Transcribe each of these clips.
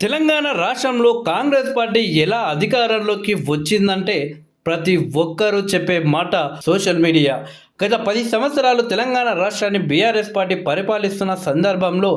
తెలంగాణ రాష్ట్రంలో కాంగ్రెస్ పార్టీ ఎలా అధికారంలోకి వచ్చిందంటే ప్రతి ఒక్కరూ చెప్పే మాట సోషల్ మీడియా. గత 10 సంవత్సరాలు తెలంగాణ రాష్ట్రాన్ని బీఆర్ఎస్ పార్టీ పరిపాలిస్తున్న సందర్భంలో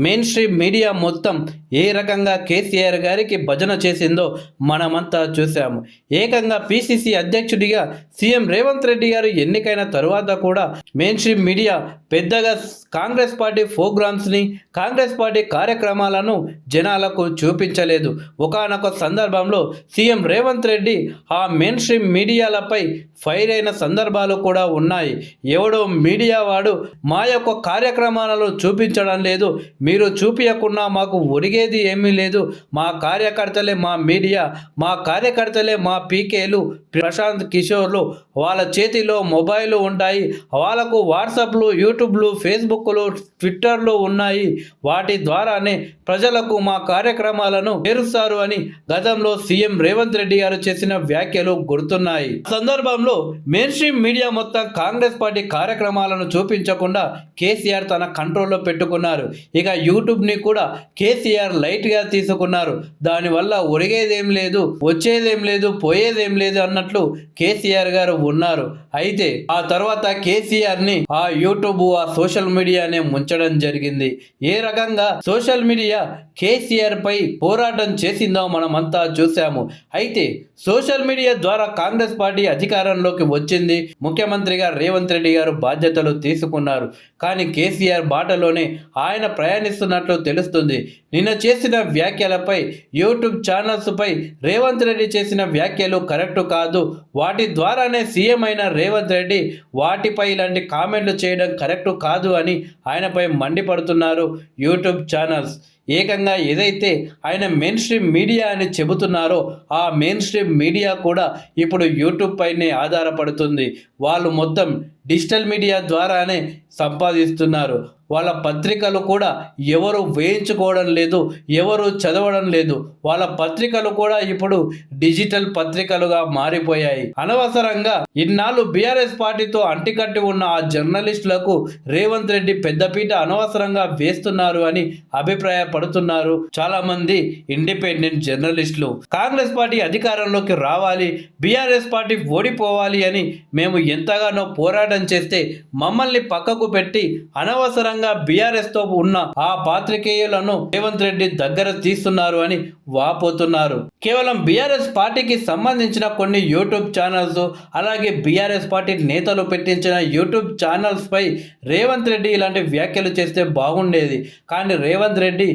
మెయిన్ స్ట్రీమ్ మీడియా మొత్తం ఏ రకంగా కేసీఆర్ గారికి భజన చేసిందో మనమంతా చూసాము. ఏకంగా పీసీసీ అధ్యక్షుడిగా సీఎం రేవంత్ రెడ్డి గారు ఎన్నికైన తరువాత కూడా మెయిన్ స్ట్రీమ్ మీడియా పెద్దగా కాంగ్రెస్ పార్టీ ప్రోగ్రామ్స్ని, కాంగ్రెస్ పార్టీ కార్యక్రమాలను జనాలకు చూపించలేదు. ఒకానొక సందర్భంలో సీఎం రేవంత్ రెడ్డి ఆ మెయిన్ స్ట్రీమ్ మీడియాలపై ఫైర్ అయిన సందర్భాలు కూడా ఉన్నాయి. ఎవడో మీడియా వాడు మా యొక్క కార్యక్రమాలను చూపించడం లేదు, మీరు చూపించకుండా మాకు ఒరిగేది ఏమీ లేదు, మా కార్యకర్తలే మా మీడియా, మా కార్యకర్తలే మా పీకేలు, ప్రశాంత్ కిషోర్లు, వాళ్ళ చేతిలో మొబైల్ ఉంటాయి, వాళ్ళకు వాట్సాప్లు, యూట్యూబ్లు, ఫేస్బుక్లు, ట్విట్టర్లు ఉన్నాయి, వాటి ద్వారానే ప్రజలకు మా కార్యక్రమాలను చేరుస్తారు అని గతంలో సీఎం రేవంత్ రెడ్డి గారు చేసిన వ్యాఖ్యలు గుర్తున్నాయి. సందర్భంలో మెయిన్ స్ట్రీమ్ మీడియా మొత్తం కాంగ్రెస్ పార్టీ కార్యక్రమాలను చూపించకుండా కేసీఆర్ తన కంట్రోల్లో పెట్టుకున్నారు. ఇక యూట్యూబ్ని కూడా కేసీఆర్ లైట్గా తీసుకున్నారు. దానివల్ల ఒరిగేదేం లేదు, వచ్చేదేం లేదు, పోయేదేం లేదు అన్నట్లు కేసీఆర్ గారు ఉన్నారు. అయితే ఆ తర్వాత కేసీఆర్ని ఆ యూట్యూబ్, ఆ సోషల్ మీడియానే ముంచడం జరిగింది. ఏ రకంగా సోషల్ మీడియా కేసీఆర్ పై పోరాటం చేసిందో మనమంతా చూసాము. అయితే సోషల్ మీడియా ద్వారా కాంగ్రెస్ పార్టీ అధికారంలోకి వచ్చింది. ముఖ్యమంత్రిగా రేవంత్ రెడ్డి గారు బాధ్యతలు తీసుకున్నారు. కానీ కేసీఆర్ బాటలోనే ఆయన ప్రయాణిస్తున్నట్లు తెలుస్తుంది. నిన్న చేసిన వ్యాఖ్యలపై, యూట్యూబ్ ఛానల్స్పై రేవంత్ రెడ్డి చేసిన వ్యాఖ్యలు కరెక్ట్ కాదు, వాటి ద్వారానే సీఎం అయిన రేవంత్ రెడ్డి వాటిపై ఇలాంటి కామెంట్లు చేయడం కరెక్ట్ కాదు అని ఆయనపై మండిపడుతున్నారు యూట్యూబ్ ఛానల్స్. ఏకంగా ఏదైతే ఆయన మెయిన్ స్ట్రీమ్ మీడియా అని చెబుతున్నారో ఆ మెయిన్ స్ట్రీమ్ మీడియా కూడా ఇప్పుడు యూట్యూబ్ పైనే ఆధారపడుతుంది. వాళ్ళు మొత్తం డిజిటల్ మీడియా ద్వారానే సంపాదిస్తున్నారు. వాళ్ళ పత్రికలు కూడా ఎవరు వేయించుకోవడం లేదు, ఎవరు చదవడం లేదు. వాళ్ళ పత్రికలు కూడా ఇప్పుడు డిజిటల్ పత్రికలుగా మారిపోయాయి. అనవసరంగా ఇన్నాళ్ళు బీఆర్ఎస్ పార్టీతో అంటికట్టి ఉన్న ఆ జర్నలిస్టులకు రేవంత్ రెడ్డి పెద్దపీట అనవసరంగా వేస్తున్నారు అని అభిప్రాయపడుతున్నారు చాలా మంది ఇండిపెండెంట్ జర్నలిస్టులు. కాంగ్రెస్ పార్టీ అధికారంలోకి రావాలి, బీఆర్ఎస్ పార్టీ ఓడిపోవాలి అని మేము ఎంతగానో పోరాటం చేస్తే మమ్మల్ని పక్కకు పెట్టి అనవసరంగా బీఆర్ఎస్ తో ఉన్న ఆ పాత్రికేయులను రేవంత్ రెడ్డి దగ్గర తీస్తున్నారు అని వాపోతున్నారు. కేవలం బీఆర్ఎస్ పార్టీకి సంబంధించిన కొన్ని యూట్యూబ్ ఛానల్స్, అలాగే బీఆర్ఎస్ పార్టీ నేతలు పెట్టించిన యూట్యూబ్ ఛానల్స్ పై రేవంత్ రెడ్డి ఇలాంటి వ్యాఖ్యలు చేస్తే బాగుండేది. కానీ రేవంత్ రెడ్డి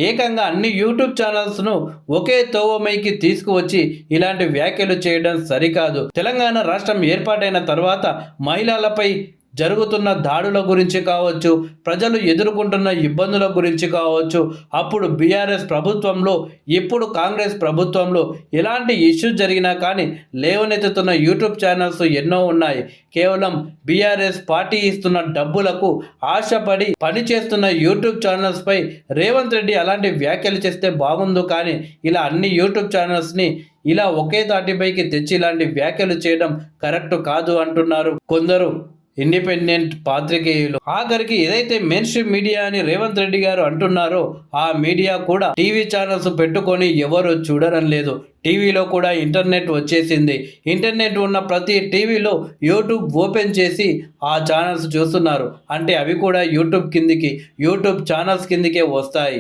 ఏకంగా అన్ని యూట్యూబ్ ఛానల్స్ను ఒకే తోవమైకి తీసుకువచ్చి ఇలాంటి వ్యాఖ్యలు చేయడం సరికాదు. తెలంగాణ రాష్ట్రం ఏర్పాటైన తర్వాత మహిళలపై జరుగుతున్న దాడుల గురించి కావచ్చు, ప్రజలు ఎదుర్కొంటున్న ఇబ్బందుల గురించి కావచ్చు, అప్పుడు బీఆర్ఎస్ ప్రభుత్వంలో, ఇప్పుడు కాంగ్రెస్ ప్రభుత్వంలో ఎలాంటి ఇష్యూస్ జరిగినా కానీ లేవనెత్తుతున్న యూట్యూబ్ ఛానల్స్ ఎన్నో ఉన్నాయి. కేవలం బీఆర్ఎస్ పార్టీ ఇస్తున్న డబ్బులకు ఆశపడి పనిచేస్తున్న యూట్యూబ్ ఛానల్స్పై రేవంత్ రెడ్డి అలాంటి వ్యాఖ్యలు చేస్తే బాగుండు. కానీ ఇలా అన్ని యూట్యూబ్ ఛానల్స్ని ఇలా ఒకే తాటిపైకి తెచ్చి ఇలాంటి వ్యాఖ్యలు చేయడం కరెక్ట్ కాదు అంటున్నారు కొందరు ఇండిపెండెంట్ పాత్రికేయులు. ఆఖరికి ఏదైతే మెయిన్ స్ట్రీమ్ మీడియా అని రేవంత్ రెడ్డి గారు అంటున్నారో ఆ మీడియా కూడా టీవీ ఛానల్స్ పెట్టుకొని ఎవరు చూడడం లేదు. టీవీలో కూడా ఇంటర్నెట్ వచ్చేసింది. ఇంటర్నెట్ ఉన్న ప్రతి టీవీలో యూట్యూబ్ ఓపెన్ చేసి ఆ ఛానల్స్ చూస్తున్నారు. అంటే అవి కూడా యూట్యూబ్ ఛానల్స్ కిందికే వస్తాయి.